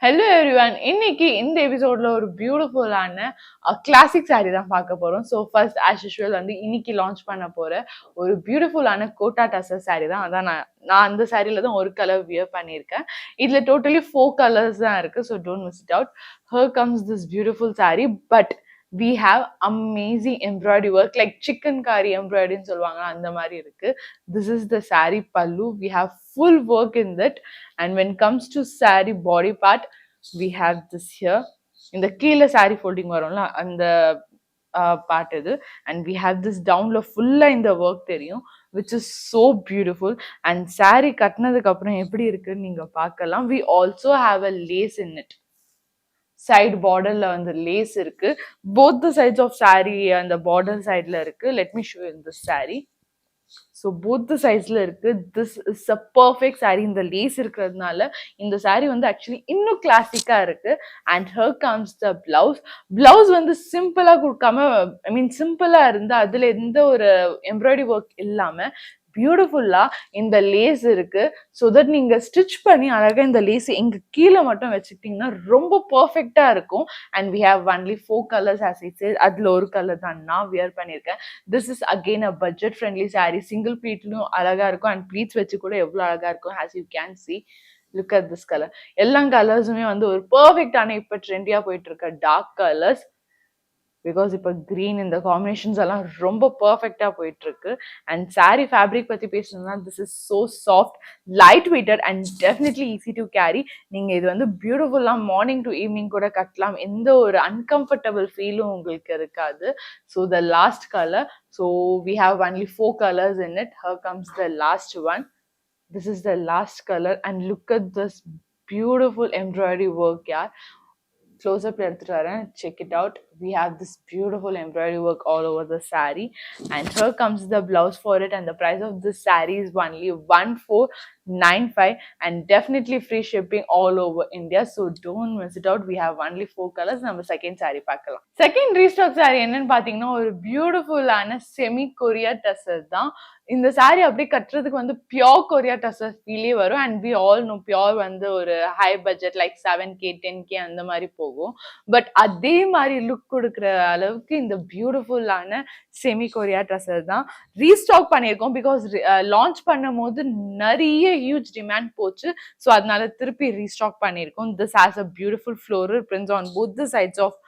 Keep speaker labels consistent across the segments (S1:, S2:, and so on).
S1: Hello everyone. இன்னைக்கு இந்த எபிசோட்ல ஒரு பியூட்டிஃபுல்லான கிளாசிக் சாரீ தான் பார்க்க போறோம். ஸோ ஃபர்ஸ்ட் ஆஸ் யூஷுவல் வந்து இன்னைக்கு லான்ச் பண்ண போற ஒரு பியூட்டிஃபுல்லான கோட்டா டசர் சாரீ தான். அதான் நான் அந்த சாரியில தான் ஒரு கலர் வியர் பண்ணியிருக்கேன். இதுல டோட்டலி 4 கலர்ஸ் தான் இருக்கு. So don't miss it out. Here comes this beautiful sari. But we have amazing embroidery work like chicken curry embroidery ன்னு சொல்லுவாங்க, அந்த மாதிரி இருக்கு. This is the saree pallu. We have full work in that. And when it comes to saree body part, we have this here. இந்த கீழே saree folding வரும்ல அந்த part இது. And we have this downல ஃபுல்லா இந்த ஒர்க் தெரியும், which is so beautiful. And saree கட்டினதுக்கு அப்புறம் எப்படி இருக்குன்னு நீங்க பார்க்கலாம். We also have a lace in it. Side பார்டர்ல வந்து லேஸ் இருக்கு. Both the sides of sari அந்த பார்டர் சைட்ல இருக்கு. Let me show in this sari. So both the சைட்ஸ்ல இருக்கு. This is a perfect sari. இந்த லேஸ் இருக்கிறதுனால இந்த சாரி வந்து ஆக்சுவலி இன்னும் கிளாசிக்கா இருக்கு. And here comes the blouse. Blouse வந்து சிம்பிளா கொடுக்காம, ஐ மீன் சிம்பிளா இருந்து அதுல எந்த ஒரு எம்ப்ராய்டரி ஒர்க் இல்லாம பியூட்டிஃபுல்லா இந்த லேஸ் இருக்கு. ஸோ தட் நீங்க ஸ்டிச் பண்ணி அழகா இந்த லேஸ் எங்க கீழே மட்டும் வச்சுக்கிட்டீங்கன்னா ரொம்ப பர்ஃபெக்டா இருக்கும். And we have only 4 colours as it says. அதுல ஒரு கலர் தான் நான் வியர் பண்ணியிருக்கேன். This is again a budget friendly sari. Single ப்ளீட்லயும் அழகா இருக்கும். அண்ட் ப்ளீட்ஸ் வச்சு கூட எவ்வளவு அழகா இருக்கும். As you can see, look at this colour. எல்லா கலர்ஸுமே வந்து ஒரு பர்ஃபெக்டான இப்ப ட்ரெண்டியா போயிட்டு இருக்க டார்க் கலர்ஸ். பிகாஸ் இப்போ கிரீன் இந்த காம்பினேஷன்ஸ் எல்லாம் ரொம்ப பர்ஃபெக்டா போயிட்டு இருக்கு. அண்ட் சாரி ஃபேப்ரிக் பத்தி பேசணும்னா, this is so soft, light weighted and definitely easy to carry. நீங்க இது வந்து பியூட்டிஃபுல்லா மார்னிங் டு ஈவினிங் கூட கட்டலாம். எந்த ஒரு அன்கம்ஃபர்டபுள் ஃபீலும் உங்களுக்கு இருக்காது. So the last colour. So we have only 4 colours in it. Here comes the last one. This is the last color and look at this beautiful embroidery work, yeah. Close up எடுத்துட்டு வரேன். Check it out. We have this beautiful embroidery work all over the saree. And here comes the blouse for it. And the price of this saree is only 1495 and definitely free shipping all over India. So don't miss it out. We have only 4 colors. நம்ம second saree பார்க்கலாம். Second restock saree என்னன்னு பாத்தீங்கன்னா, ஒரு பியூட்டிஃபுல்லான semi Korea tussar தான். இந்த sorry அப்படியே கட்டுறதுக்கு வந்து பியோர் கொரியா டசர் ஃபீலே வரும். And we all know pure வந்து ஒரு high budget like 7K 10K அந்த மாதிரி போகும். பட் அதே மாதிரி லுக் கொடுக்குற அளவுக்கு இந்த பியூட்டிஃபுல்லான செமி கொரியா டசர் தான் ரீஸ்டாக் பண்ணியிருக்கோம். பிகாஸ் லான்ச் பண்ணும் போது நிறைய ஹியூஜ் டிமாண்ட் போச்சு. ஸோ அதனால திருப்பி ரீஸ்டாக் பண்ணியிருக்கோம். This has a beautiful floral prints on both the sides of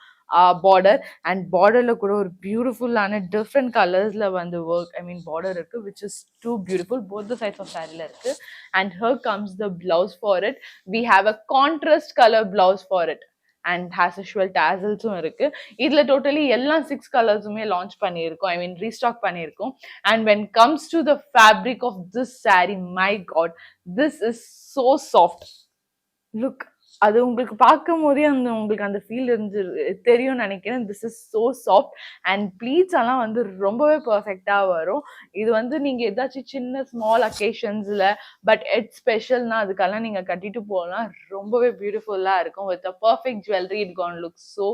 S1: border. And பார்டர்ல கூட ஒரு பியூட்டிஃபுல்லான டிஃப்ரெண்ட் கலர்ஸ்ல வந்து ஒர்க், ஐ மீன் பார்டர் இருக்கு, which is too beautiful. Both the sides of சாரில இருக்கு. And here comes the blouse for it. We have a contrast colour blouse for it and as usual டேசல்ஸும் இருக்கு. இதுல totally எல்லா 6 கலர்ஸுமே launch பண்ணியிருக்கோம், I mean restock பண்ணியிருக்கோம். And when comes to the fabric of this sari, my God, this is so soft. Look, அது உங்களுக்கு பார்க்கும் போதே அந்த உங்களுக்கு அந்த ஃபீல் இருந்து தெரியும் நினைக்கிறேன். This is so soft. And pleats எல்லாம் வந்து ரொம்பவே பர்ஃபெக்டா வரும். இது வந்து நீங்க ஏதாச்சும் சின்ன ஸ்மால் அக்கேஷன்ஸ்ல பட் எட் ஸ்பெஷல்னா அதுக்கெல்லாம் நீங்க கட்டிட்டு போகலாம். ரொம்பவே பியூட்டிஃபுல்லா இருக்கும். With a perfect jewellery it can look so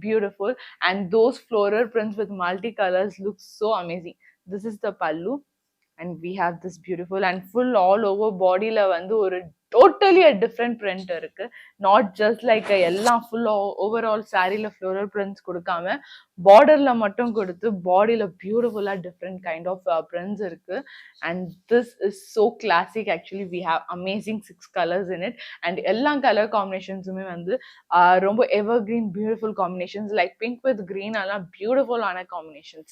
S1: beautiful. And those floral prints with multi colours look so amazing. This is the pallu. And we have this beautiful and full all over bodyல வந்து ஒரு totally a different print இருக்கு. Not just like எல்லாம் full overall சாரில floral prints கொடுக்காம பார்டர்ல மட்டும் கொடுத்து பாடியில பியூட்டிஃபுல்லா டிஃப்ரெண்ட் கைண்ட் ஆஃப் prints இருக்கு. And this is so classic. Actually we have amazing 6 colors in it. And எல்லா கலர் காம்பினேஷன்ஸுமே வந்து ரொம்ப evergreen beautiful combinations like pink with green எல்லாம் பியூட்டிஃபுல் ஆன combinations.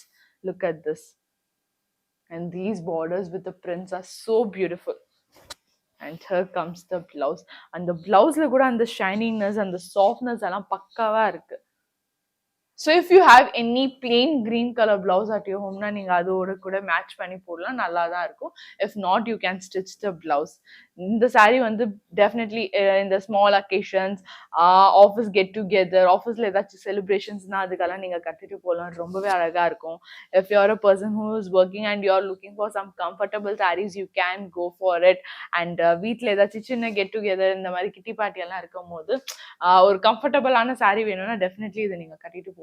S1: Look at this. And these borders with the prints are so beautiful. And here comes the blouse. And the blouse la kuda and the shininess and the softness எல்லாம் பக்காவா இருக்கு. So if you have any plain green color blouse at your home, நீங்க அதோட கூட match பண்ணி போடலாம், நல்லா தான் இருக்கும். If not, you can stitch the blouse. இந்த saree வந்து definitely இந்த small occasions, office get together, ஆஃபீஸ்ல ஏதாச்சும் செலிப்ரேஷன்ஸ்னா அதுக்கெல்லாம் நீங்க கட்டிட்டு போகலாம். ரொம்பவே அழகா இருக்கும். If you're a person who is working and you're looking for some comfortable sarees, you can go for it. And வீட்ல ஏதாச்சும் சின்ன கெட் டுகெதர் இந்த மாதிரி கிட்டி பார்ட்டி எல்லாம் இருக்கும் போது ஒரு கம்ஃபர்டபுளான saree வேணும்னா டெஃபினெட்லி இதை நீங்க கட்டிட்டு போகலாம்.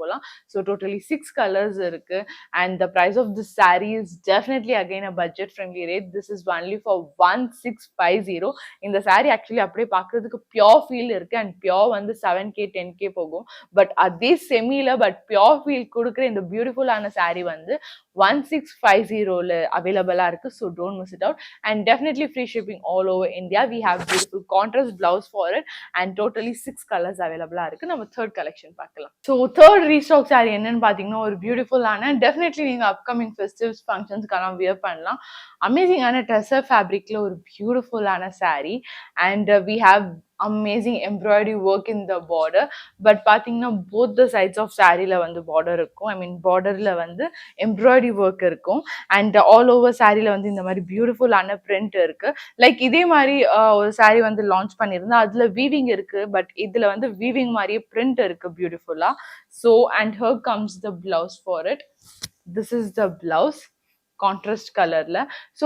S1: So totally 6 colors இருக்கு. And the price of this saree is definitely again a budget friendly rate. This is only for 1650 1650. இந்த saree ஆக்சுவலி அப்படியே பார்க்கறதுக்கு பியோர் ஃபீல் இருக்கு அண்ட் பியோர் வந்து 7K 10K போகும். பட் அதே செமில பட் பியோர் ஃபீல் கொடுக்குற இந்த பியூட்டிஃபுல்லான saree வந்து 1650ல அவைலபிளா இருக்கு. So don't miss it out and definitely free shipping all over India. We have beautiful contrast blouse for it and totally 6 colours அவைலபிளா இருக்கு. நம்ம தேர்ட் கலெக்ஷன் பார்க்கலாம். ஸோ தேர்ட் ரீஸ்டாக் saree என்னன்னு பார்த்தீங்கன்னா ஒரு பியூட்டிஃபுல்லான டெஃபினெட்லி நீங்க அப்கமிங் ஃபெஸ்டிவ்ஸ் ஃபங்க்ஷன்ஸ்க்கெல்லாம் வியர் பண்ணலாம். அமேசிங்கான டெசர் ஃபேப்ரிக்ல ஒரு பியூட்டிஃபுல்லான saree and we have amazing embroidery work in the border. But பாத்தீங்கன்னா both the sides of sareeல வந்து border இருக்கும். ஐ மீன் borderல வந்து embroidery work இருக்கும் அண்ட் ஆல் ஓவர் sareeல வந்து இந்த மாதிரி பியூட்டிஃபுல்லான print இருக்கு. லைக் இதே மாதிரி ஒரு saree வந்து லான்ச் பண்ணியிருந்தா அதுல வீவிங் இருக்கு. பட் இதுல வந்து வீவிங் மாதிரியே print இருக்கு பியூட்டிஃபுல்லா. So and here comes the blouse for it. This is the blouse. Contrast கலர்ல. ஸோ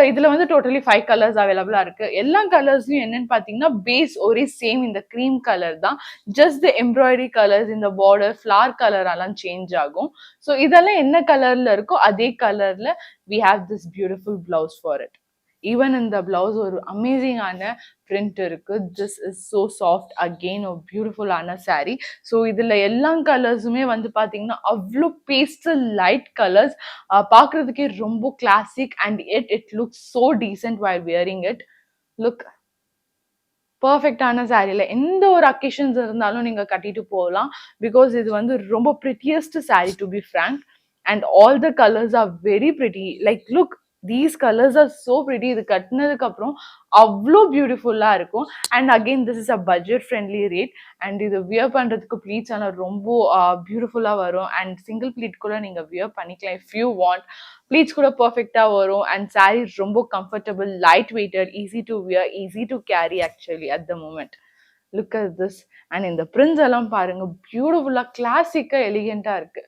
S1: இதுல வந்து டோட்டலி 5 கலர்ஸ் அவைலபிளா இருக்கு. எல்லா கலர்ஸ்லயும் என்னன்னு பாத்தீங்கன்னா பேஸ் ஒரே சேம் இந்த கிரீம் கலர் தான். ஜஸ்ட் த எம்ப்ராய்டரி கலர்ஸ் இந்த பார்டர் ஃபிளவர் கலர் எல்லாம் சேஞ்ச் ஆகும். ஸோ இதெல்லாம் என்ன கலர்ல இருக்கோ அதே கலர்ல we have this beautiful blouse for it. Even இந்த பிளவுஸ் ஒரு அமேசிங்கான பிரிண்ட் இருக்கு. This is so soft again ஒரு பியூட்டிஃபுல்லான saree. ஸோ இதுல எல்லா கலர்ஸுமே வந்து பாத்தீங்கன்னா அவ்வளோ பேஸ்டல் லைட் கலர்ஸ், பார்க்கறதுக்கே ரொம்ப classic and it looks so decent while wearing it. Look பர்ஃபெக்டான சாரீல எந்த ஒரு அக்கேஷன்ஸ் இருந்தாலும் நீங்க கட்டிட்டு போகலாம். பிகாஸ் இது வந்து ரொம்ப prettiest saree to be frank and all the colours are very pretty. Like look these colors are so pretty. இது கட்டினதுக்கு அப்புறம் அவ்வளோ பியூட்டிஃபுல்லா இருக்கும். And again this is a budget friendly rate and இது வியர் பண்றதுக்கு ப்ளீட்ஸ் ஆனால் ரொம்ப பியூட்டிஃபுல்லா வரும் அண்ட் சிங்கிள் ப்ளீட் கூட நீங்க வியர் பண்ணிக்கலாம் இஃப் யூ வாண்ட். ப்ளீட்ஸ் கூட பர்ஃபெக்டா வரும் அண்ட் saree ரொம்ப comfortable, light weighted, easy to wear, easy to carry actually at the moment. Look at this and இந்த பிரிண்ட்ஸ் எல்லாம் பாருங்க பியூட்டிஃபுல்லா கிளாசிக்கா எலிகென்ட்டா இருக்கு.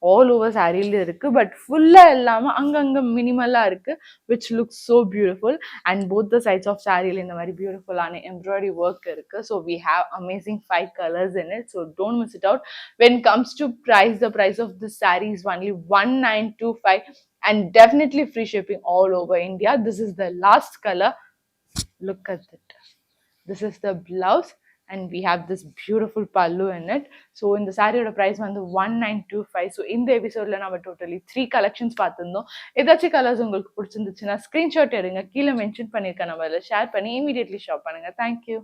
S1: ஆல் ஓவர் சாரியில இருக்கு பட் ஃபுல்லா இல்லாம அங்கங்க மினிமலா இருக்கு which looks so beautiful and both the sides of சாரியில இந்த மாதிரி பியூட்டிஃபுல்லான embroidery work இருக்கு. So we have amazing 5 colors in it, so don't miss it out. When it comes to price, the price of this saree is only 1925 and definitely free shipping all over India. This is the last color. Look at it. This is the blouse and we have this beautiful pallu in it. So இந்த சாரியோட price வந்து 1925. So இந்த எபிசோட்ல நம்ம totally 3 collections பார்த்திருந்தோம். ஏதாச்சும் colours உங்களுக்கு பிடிச்சிருந்துச்சுன்னா ஸ்கிரீன்ஷாட் எடுங்க, கீழே மென்ஷன் பண்ணிருக்க நம்பர்ல ஷேர் பண்ணி இமீடியட்லி ஷாப் பண்ணுங்க. தேங்க்யூ.